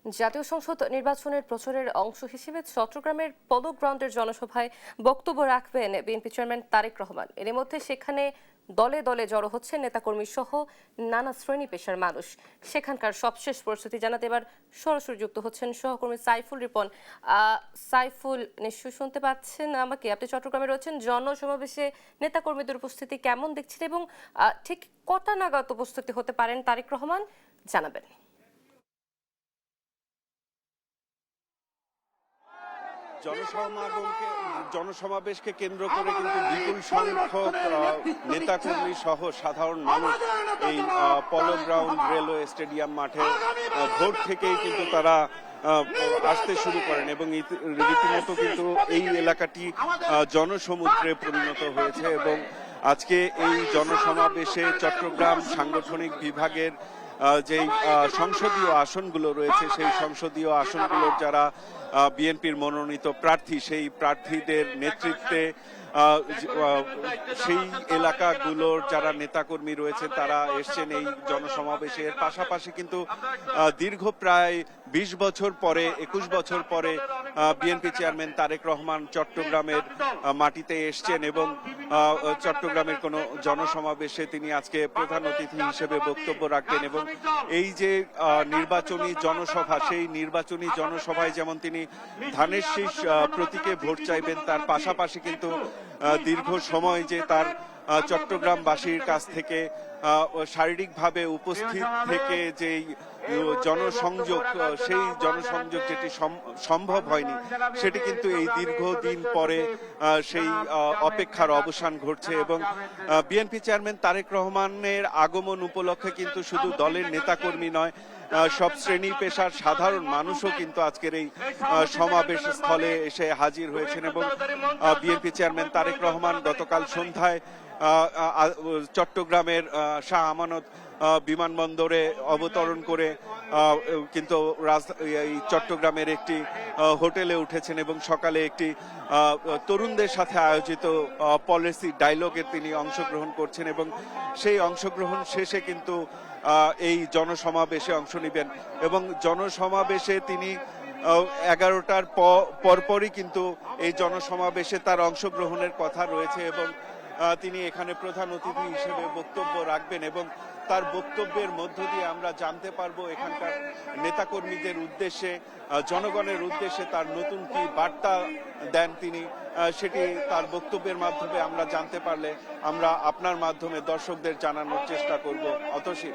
জাতীয় সংসদ নির্বাচনের প্রচারের অংশ হিসেবে চট্টগ্রামের পলো গ্রাউন্ডের জনসভায় বক্তব্য রাখবেন বিএনপি চেয়ারম্যান তারেক রহমান। এর মধ্যে সেখানে দলে দলে জড়ো হচ্ছে নেতাকর্মী সহ নানা শ্রেণী পেশার মানুষ। সেখানকার সবশেষ পরিস্থিতি জানাতে এবার সরাসরি যুক্ত হচ্ছেন সহকর্মী সাইফুল রিপন। সাইফুল, নিশ্চয়ই শুনতে পাচ্ছেন আমাকে? আপনি চট্টগ্রামে রয়েছেন, জনসমাবেশে নেতাকর্মীদের উপস্থিতি কেমন দেখছেন এবং ঠিক কটা নাগাদ উপস্থিতি হতে পারেন তারেক রহমান, জানাবেন। জনসমাবেশকে কেন্দ্র করে কিন্তু বিপুল সংখ্যক নেতাকর্মী সহ সাধারণ মানুষ এই পলো গ্রাউন্ড রেলওয়ে স্টেডিয়াম মাঠে ভোর থেকেই কিন্তু তারা আসতে শুরু করেন এবং রীতিমতো কিন্তু এই এলাকাটি জনসমুদ্রে পরিণত হয়েছে। এবং আজকে এই জনসমাবেশে চট্টগ্রাম সাংগঠনিক বিভাগের যেই সংসদীয় আসনগুলো রয়েছে সেই সংসদীয় আসনগুলোর যারা বিএনপির মনোনীত প্রার্থী সেই প্রার্থীদের নেতৃত্বে সেই এলাকাগুলোর যারা নেতাকর্মী রয়েছে তারা এসছেন এই জনসমাবেশের। পাশাপাশি কিন্তু দীর্ঘ প্রায় 20 বছর পরে 21 বছর পরে বিএনপি চেয়ারম্যান তারেক রহমান চট্টগ্রামের মাটিতে এসছেন এবং চট্টগ্রামের কোনো জনসমাবেশে তিনি আজকে প্রধান অতিথি হিসেবে বক্তব্য রাখবেন। এবং এই যে নির্বাচনী জনসভা, সেই নির্বাচনী জনসভায় যেমন তিনি ধানের শীষ প্রতীকে ভোট চাইবেন, তার পাশাপাশি কিন্তু দীর্ঘ সময় যে তার চট্টগ্রামবাসীর কাছ থেকে শারীরিকভাবে উপস্থিত থেকে যেই জনসংযোগ, সেই জনসংযোগ যেটি সম্ভব হয়নি, সেটি কিন্তু এই দীর্ঘদিন পরে সেই অপেক্ষার অবসান ঘটছে। এবং বিএনপি চেয়ারম্যান তারেক রহমানের আগমন উপলক্ষে কিন্তু শুধু দলের নেতাকর্মী নয়, সব শ্রেণী পেশার সাধারণ মানুষও কিন্তু আজকের এই সমাবেশ স্থলে এসে হাজির হয়েছেন। এবং বিএনপি চেয়ারম্যান তারেক রহমান গতকাল সন্ধ্যায় চট্টগ্রামের শাহ আমানত বিমানবন্দরে অবতরণ করে কিন্তু এই চট্টগ্রামের একটি হোটেলে উঠেছেন এবং সকালে একটি তরুণদের সাথে আয়োজিত পলিসি ডায়লগে তিনি অংশগ্রহণ করছেন এবং সেই অংশগ্রহণ শেষে কিন্তু এই জনসমাবেশে অংশ নেবেন। এবং জনসমাবেশে তিনি 11টার পরপরই কিন্তু এই জনসমাবেশে তার অংশগ্রহণের কথা রয়েছে এবং তিনি এখানে প্রধান অতিথি হিসেবে বক্তব্য রাখবেন। এবং তার বক্তব্যের মধ্য দিয়ে আমরা জানতে পারবো এখানকার নেতাকর্মীদের উদ্দেশ্যে, জনগণের উদ্দেশ্যে তার নতুন কি বার্তা দেন তিনি, সেটি তার বক্তব্যের মাধ্যমে আমরা জানতে পারলে আমরা আপনার মাধ্যমে দর্শকদের জানানোর চেষ্টা করব। অতসী।